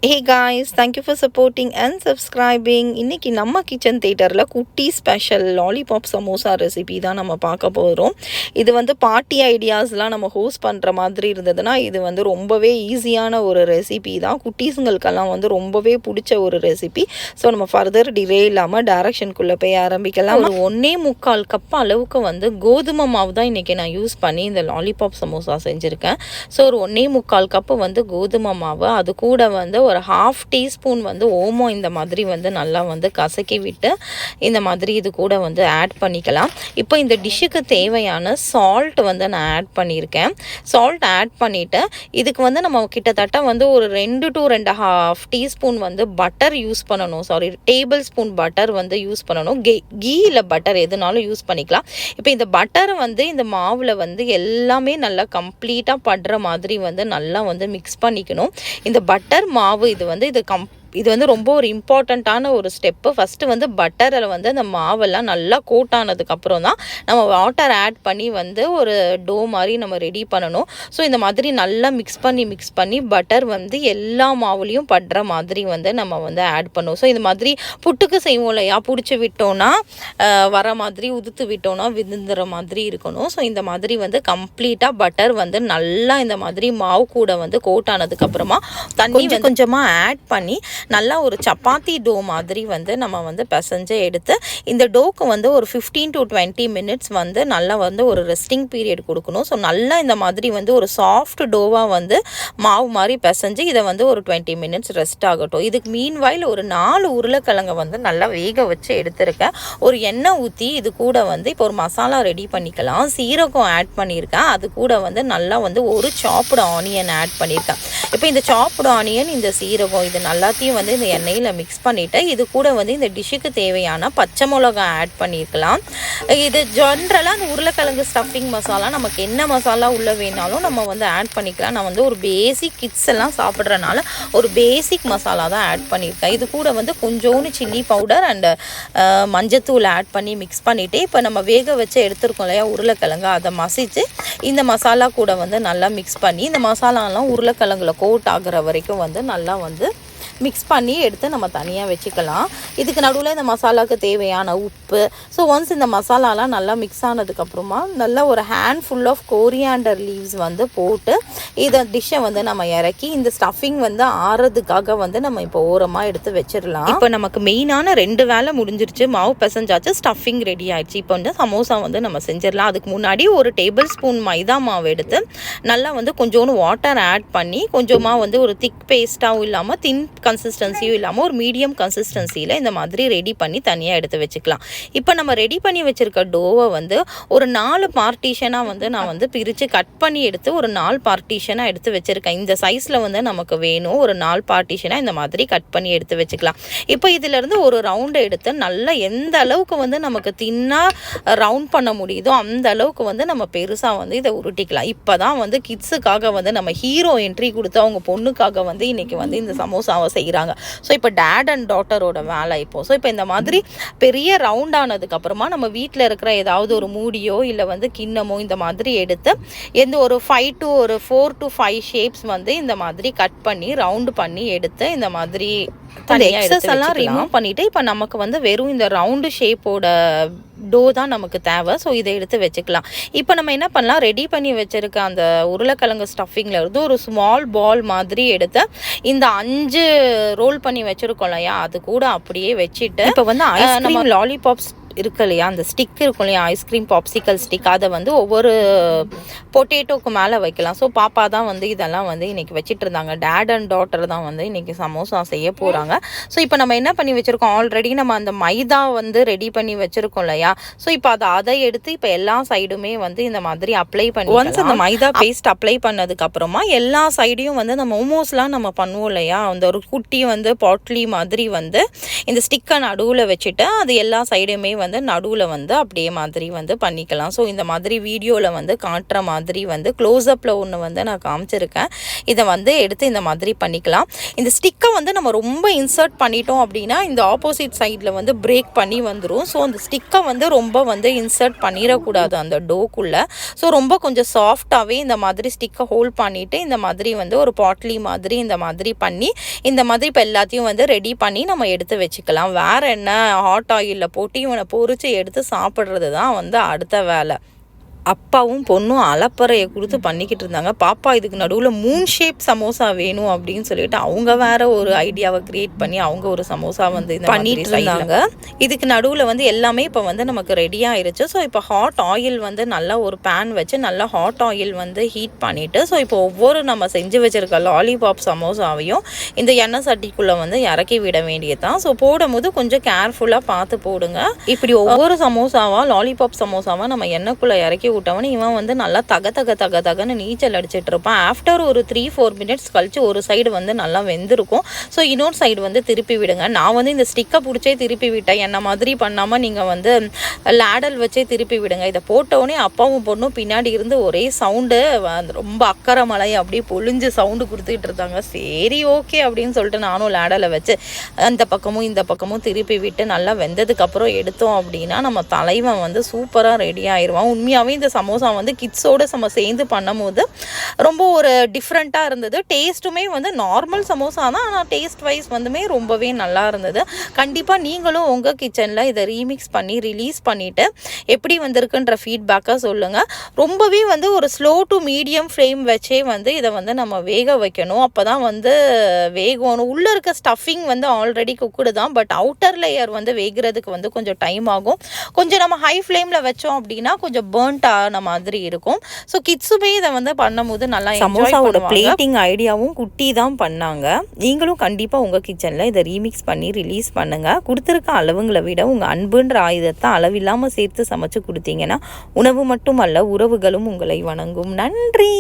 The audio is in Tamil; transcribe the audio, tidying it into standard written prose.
Hey guys, thank you for supporting and subscribing. இன்னைக்கு நம்ம கிச்சன் தியேட்டரில் குட்டி ஸ்பெஷல் லாலிபாப் சமோசா ரெசிபி தான் நம்ம பார்க்க போகிறோம். இது வந்து பார்ட்டி ஐடியாஸ்லாம் நம்ம ஹோஸ்ட் பண்ணுற மாதிரி இருந்ததுன்னா இது வந்து ரொம்பவே ஈஸியான ஒரு ரெசிபி தான். குட்டீஸுங்களுக்கெல்லாம் வந்து ரொம்பவே பிடிச்ச ஒரு ரெசிபி. ஸோ நம்ம ஃபர்தர் டிலே இல்லாமல் டைரக்ஷனுக்குள்ளே போய் ஆரம்பிக்கலாம். ஒரு 1.25 கப் அளவுக்கு வந்து கோதுமை மாவு தான் இன்றைக்கி நான் யூஸ் பண்ணி இந்த லாலிபாப் சமோசா செஞ்சுருக்கேன். ஸோ ஒரு 1.25 கப்பு வந்து கோதுமை மாவு, அது கூட வந்து ஒரு 1/2 டீஸ்பூன் வந்து ஓமம் இந்த மாதிரி வந்து நல்லா வந்து கசக்கி விட்டு இந்த மாதிரி இது கூட வந்து ஆட் பண்ணிக்கலாம். இப்போ இந்த டிஷ்ஷுக்கு தேவையான சால்ட் வந்து நான் ஆட் பண்ணியிருக்கேன். சால்ட் ஆட் பண்ணிவிட்டு இதுக்கு வந்து நம்ம கிட்டத்தட்ட வந்து ஒரு 2 to 2.5 டீஸ்பூன் வந்து பட்டர் யூஸ் பண்ணணும். டேபிள் ஸ்பூன் பட்டர் வந்து யூஸ் பண்ணணும். கீ இல்லை பட்டர் எதுனாலும் யூஸ் பண்ணிக்கலாம். இப்போ இந்த பட்டர் வந்து இந்த மாவில் வந்து எல்லாமே நல்லா கம்ப்ளீட்டாக படுற மாதிரி வந்து நல்லா வந்து மிக்ஸ் பண்ணிக்கணும். இந்த பட்டர் மாவு இது வந்து ரொம்ப ஒரு இம்பார்ட்டண்ட்டான ஒரு ஸ்டெப்பு. ஃபஸ்ட்டு வந்து பட்டரில் வந்து அந்த மாவெல்லாம் நல்லா கோட் ஆனதுக்கப்புறம் தான் நம்ம வாட்டர் ஆட் பண்ணி வந்து ஒரு டோ மாதிரி நம்ம ரெடி பண்ணணும். ஸோ இந்த மாதிரி நல்லா மிக்ஸ் பண்ணி பட்டர் வந்து எல்லா மாவுலேயும் படுற மாதிரி வந்து நம்ம வந்து ஆட் பண்ணுவோம். ஸோ இந்த மாதிரி புட்டுக்கு செய்வோம் இல்லையா, பிடிச்சி விட்டோன்னா வர மாதிரி, உதுத்து விட்டோன்னா விழுந்துற மாதிரி இருக்கணும். ஸோ இந்த மாதிரி வந்து கம்ப்ளீட்டாக பட்டர் வந்து நல்லா இந்த மாதிரி மாவு கூட வந்து கோட் ஆனதுக்கப்புறமா தண்ணி கொஞ்சமாக ஆட் பண்ணி நல்லா ஒரு சப்பாத்தி டோ மாதிரி வந்து நம்ம வந்து பிசைஞ்சு எடுத்து இந்த டோக்கு வந்து ஒரு 15 to 20 மினிட்ஸ் வந்து நல்லா வந்து ஒரு ரெஸ்டிங் பீரியட் கொடுக்கணும். ஸோ நல்லா இந்த மாதிரி வந்து ஒரு சாஃப்ட் டோவாக வந்து மாவு மாதிரி பிசைஞ்சு இதை வந்து ஒரு 20 மினிட்ஸ் ரெஸ்ட் ஆகட்டும். இதுக்கு மீன்வாயில் ஒரு 4 உருளைக்கிழங்கை வந்து நல்லா வேக வச்சு எடுத்திருக்கேன். ஒரு எண்ணெய் ஊற்றி இது கூட வந்து இப்போ ஒரு மசாலா ரெடி பண்ணிக்கலாம். சீரகம் ஆட் பண்ணியிருக்கேன். அது கூட வந்து நல்லா வந்து ஒரு சாப்டு ஆனியன் ஆட் பண்ணியிருக்கேன். இப்போ இந்த சாப்டு ஆனியன், இந்த சீரகம், இது நல்லாத்தையும் வந்து இந்த எண்ணெயில் மிக்ஸ் பண்ணிவிட்டு இது கூட வந்து இந்த டிஷ்ஷுக்கு தேவையான பச்சை மிளகாய் ஆட் பண்ணியிருக்கலாம். இது ஜென்ரலாக அந்த உருளைக்கிழங்கு ஸ்டஃபிங் மசாலா நமக்கு என்ன மசாலா உள்ளே வேணாலும் நம்ம வந்து ஆட் பண்ணிக்கலாம். நான் வந்து ஒரு பேசிக் கிட்ஸ் எல்லாம் சாப்பிட்றனால ஒரு பேசிக் மசாலா தான் ஆட் பண்ணியிருக்கேன். இது கூட வந்து கொஞ்சோண்டு சில்லி பவுடர் அண்டு மஞ்சத்தூள் ஆட் பண்ணி மிக்ஸ் பண்ணிவிட்டு இப்போ நம்ம வேக வச்சு எடுத்துருக்கோம் இல்லையா உருளைக்கிழங்கு, அதை மசித்து இந்த மசாலா கூட வந்து நல்லா மிக்ஸ் பண்ணி இந்த மசாலாலாம் உருளைக்கிழங்குல கோட் ஆகிற வரைக்கும் வந்து நல்லா வந்து மிக்ஸ் பண்ணி எடுத்து நம்ம தனியாக வச்சுக்கலாம். இதுக்கு நடுவில் இந்த மசாலாவுக்கு தேவையான உப்பு. ஸோ ஒன்ஸ் இந்த மசாலாலாம் நல்லா மிக்ஸ் ஆனதுக்கப்புறமா நல்லா ஒரு handful of coriander leaves வந்து போட்டு இதை டிஷ்ஷை வந்து நம்ம இறக்கி இந்த ஸ்டஃபிங் வந்து ஆறதுக்காக வந்து நம்ம இப்போ ஓரமாக எடுத்து வச்சிடலாம். இப்போ நமக்கு மெயினான 2 வேலை முடிஞ்சிருச்சு. மாவு பிசைஞ்சாச்சு, ஸ்டஃபிங் ரெடி ஆயிடுச்சு. இப்போ வந்து சமோசா வந்து நம்ம செஞ்சிடலாம். அதுக்கு முன்னாடி ஒரு டேபிள் ஸ்பூன் மைதா மாவு எடுத்து நல்லா வந்து கொஞ்சோண்டு வாட்டர் ஆட் பண்ணி கொஞ்சமாக வந்து ஒரு திக் பேஸ்ட்டாகவும் இல்லாமல் தின் கன்சிஸ்டன்சியும் இல்லாமல் ஒரு மீடியம் கன்சிஸ்டன்சியில் இந்த மாதிரி ரெடி பண்ணி தனியாக எடுத்து வச்சுக்கலாம். இப்போ நம்ம ரெடி பண்ணி வச்சுருக்க டோவை வந்து ஒரு 4 பார்ட்டிஷனாக வந்து நான் வந்து பிரித்து கட் பண்ணி எடுத்து ஒரு 4 பார்ட்டிஷனாக எடுத்து வச்சுருக்கேன். இந்த சைஸில் வந்து நமக்கு வேணும். ஒரு 4 பார்ட்டிஷனாக இந்த மாதிரி கட் பண்ணி எடுத்து வச்சுக்கலாம். இப்போ இதிலேருந்து ஒரு ரவுண்டு எடுத்து நல்லா எந்த அளவுக்கு வந்து நமக்கு தின்னாக ரவுண்ட் பண்ண முடியுதோ அந்த அளவுக்கு வந்து நம்ம பெருசாக வந்து இதை உருட்டிக்கலாம். இப்போ தான் வந்து கிட்ஸுக்காக வந்து நம்ம ஹீரோ என்ட்ரி கொடுத்து அவங்க பொண்ணுக்காக வந்து இன்றைக்கி வந்து இந்த சமோசாவை செய்கிறாங்க. ஸோ இப்போ டேட் அண்ட் டாட்டரோட வேலை இப்போ. ஸோ இப்போ இந்த மாதிரி பெரிய ரவுண்ட் ஆனதுக்கப்புறமா நம்ம வீட்டில் இருக்கிற ஏதாவது ஒரு மூடியோ இல்லை வந்து கிண்ணமோ இந்த மாதிரி எடுத்து எந்த ஒரு 4 to 5 ஷேப்ஸ் வந்து இந்த மாதிரி கட் பண்ணி ரவுண்டு பண்ணி எடுத்து இந்த மாதிரி எக்ஸஸ் எல்லாம் ரிமூவ் பண்ணிவிட்டு இப்போ நமக்கு வந்து வெறும் இந்த ரவுண்டு ஷேப்போட டோ தான் நமக்கு தேவை. ஸோ இதை எடுத்து வச்சுக்கலாம். இப்போ நம்ம என்ன பண்ணலாம், ரெடி பண்ணி வச்சுருக்க அந்த உருளைக்கிழங்கு ஸ்டஃபிங்கில் இருந்து ஒரு ஸ்மால் பால் மாதிரி எடுத்து இந்த 5 ரோல் பண்ணி வச்சுருக்கோம் இல்லையா, அது கூட அப்படியே வச்சுட்டு இப்போ வந்து ஐஸ்கிரீம் லாலிபாப்ஸ் இருக்கு இல்லையா, அந்த ஸ்டிக் இருக்கும் இல்லையா, ஐஸ்கிரீம் பாப்சிக்கல் ஸ்டிக், அதை வந்து ஒவ்வொரு பொட்டேட்டோக்கு மேலே வைக்கலாம். ஸோ பாப்பா தான் வந்து இதெல்லாம் வந்து இன்றைக்கி வச்சுட்டு இருந்தாங்க. டேட் அண்ட் டாட்டர் தான் வந்து இன்றைக்கி சமோசா செய்ய போகிறாங்க. ஸோ இப்போ நம்ம என்ன பண்ணி வச்சுருக்கோம், ஆல்ரெடி நம்ம அந்த மைதா வந்து ரெடி பண்ணி வச்சுருக்கோம் இல்லையா. ஸோ இப்போ அதை எடுத்து இப்போ எல்லா சைடுமே வந்து இந்த மாதிரி அப்ளை பண்ணி ஒன்ஸ் அந்த மைதா பேஸ்ட் அப்ளை பண்ணதுக்கப்புறமா எல்லா சைடையும் வந்து நம்ம மோமோஸ்லாம் நம்ம பண்ணுவோம் இல்லையா, அந்த ஒரு குட்டி வந்து பாட்லி மாதிரி வந்து இந்த ஸ்டிக்கை நடுவில் வச்சுட்டு அது எல்லா சைடுமே வந்து நடுவில் வந்து அப்படியே மாதிரி வந்து பண்ணிக்கலாம். ஸோ இந்த மாதிரி வீடியோவில் வந்து காட்டுற மாதிரி வந்து க்ளோஸ்அப்பில் ஒன்று வந்து நான் காமிச்சிருக்கேன். இதை வந்து எடுத்து இந்த மாதிரி பண்ணிக்கலாம். இந்த ஸ்டிக்கை வந்து நம்ம ரொம்ப இன்சர்ட் பண்ணிட்டோம் அப்படின்னா இந்த ஆப்போசிட் சைடில் வந்து பிரேக் பண்ணி வந்துடும். ஸோ அந்த ஸ்டிக்கை வந்து ரொம்ப வந்து இன்சர்ட் பண்ணிடக்கூடாது அந்த டோக்குள்ளே. ஸோ ரொம்ப கொஞ்சம் சாஃப்டாகவே இந்த மாதிரி ஸ்டிக்கை ஹோல்ட் பண்ணிவிட்டு இந்த மாதிரி வந்து ஒரு பாட்லி மாதிரி இந்த மாதிரி பண்ணி இந்த மாதிரி இப்போ எல்லாத்தையும் வந்து ரெடி பண்ணி நம்ம எடுத்து வச்சுக்கலாம். வேறு என்ன, ஹாட் ஆயிலில் போட்டு இவனை பொரிச்சு எடுத்து சாப்பிட்றது தான் வந்து அடுத்த வேலை. அப்பாவும் பொண்ணும் அலப்பறையை கொடுத்து பண்ணிக்கிட்டு இருந்தாங்க. பாப்பா இதுக்கு நடுவில் மூன் ஷேப் சமோசா வேணும் அப்படின்னு சொல்லிட்டு அவங்க வேற ஒரு ஐடியாவை கிரியேட் பண்ணி அவங்க ஒரு சமோசா வந்து இது பண்ணிட்டு இருந்தாங்க. இதுக்கு நடுவில் வந்து எல்லாமே இப்போ வந்து நமக்கு ரெடி ஆயிருச்சு. ஸோ இப்போ ஹாட் ஆயில் வந்து நல்லா ஒரு பேன் வச்சு நல்லா ஹாட் ஆயில் வந்து ஹீட் பண்ணிவிட்டு ஸோ இப்போ ஒவ்வொரு நம்ம செஞ்சு வச்சுருக்க லாலிபாப் சமோசாவையும் இந்த எண்ணெய் சட்டிக்குள்ளே வந்து இறக்கி விட வேண்டியதுதான். ஸோ போடும்போது கொஞ்சம் கேர்ஃபுல்லாக பார்த்து போடுங்க. இப்படி ஒவ்வொரு சமோசாவாக லாலிபாப் சமோசாவாக நம்ம எண்ணெய்க்குள்ளே இறக்கி விட்டவனே இவன் வந்து நல்லா தகன்னு நீச்சல் அடிச்சிட்டு இருப்பான். ஆஃப்டர் ஒரு 3-4 மினிட்ஸ் கழிச்சு ஒரு சைடு வந்து நல்லா வெந்திருக்கும். ஸோ இன்னொரு சைடு வந்து திருப்பி விடுங்க. நான் வந்து இந்த ஸ்டிக்கை பிடிச்சே திருப்பி விட்டேன். என்ன மாதிரி பண்ணாமல் நீங்கள் வந்து லேடல் வச்சே திருப்பி விடுங்க. இதை போட்டவுடனே அப்பாவும் பொண்ணும் பின்னாடி இருந்து ஒரே சவுண்டு, ரொம்ப அக்கறை மலை அப்படியே பொழிஞ்சு சவுண்டு கொடுத்துக்கிட்டு இருந்தாங்க. சரி ஓகே அப்படின்னு சொல்லிட்டு நானும் லேடலை வச்சு அந்த பக்கமும் இந்த பக்கமும் திருப்பி விட்டு நல்லா வெந்ததுக்கப்புறம் எடுத்தோம் அப்படின்னா நம்ம தலைவன் வந்து சூப்பராக ரெடி ஆயிடுவான். உண்மையாகவே இந்த சமோசா வந்து கிட்ஸோடு நம்ம சேர்ந்து பண்ணும்போது ரொம்ப ஒரு டிஃப்ரெண்ட்டாக இருந்தது. டேஸ்ட்டுமே வந்து நார்மல் சமோசா தான், ஆனால் டேஸ்ட் வைஸ் வந்துமே ரொம்பவே நல்லா இருந்தது. கண்டிப்பாக நீங்களும் உங்கள் கிச்சனில் இதை ரீமிக்ஸ் பண்ணி ரிலீஸ் பண்ணிவிட்டு எப்படி வந்திருக்குன்ற ஃபீட்பேக்காக சொல்லுங்கள். ரொம்பவே வந்து ஒரு ஸ்லோ டு மீடியம் ஃப்ளேம் வச்சே வந்து இதை வந்து நம்ம வேக வைக்கணும். அப்போ தான் வந்து வேகணும். உள்ளே இருக்க ஸ்டஃபிங் வந்து ஆல்ரெடி குக்குடு தான், பட் அவுட்டர் லேயர் வந்து வேகிறதுக்கு வந்து கொஞ்சம் டைம் ஆகும். கொஞ்சம் நம்ம ஹை ஃப்ளேமில் வச்சோம் அப்படின்னா கொஞ்சம் பேர்ன்ட் ஆன மாதிரி இருக்கும். ஸோ கிட்ஸுமே இதை வந்து பண்ணும்போது நல்லா சமோசாவோட பிளேட்டிங் ஐடியாவும் குட்டி தான் பண்ணாங்க. நீங்களும் கண்டிப்பாக உங்கள் கிச்சனில் இதை ரீமிக்ஸ் பண்ணி ரிலீஸ் பண்ணுங்கள். கொடுத்துருக்க அளவுங்களை விட உங்கள் அன்புன்ற ஆயுதத்தை அளவில்லாமல் சேர்த்து சமைச்சு கொடுத்தீங்கன்னா உணவு மட்டுமல்ல உறவுகளும் உங்களை வணங்கும். நன்றி.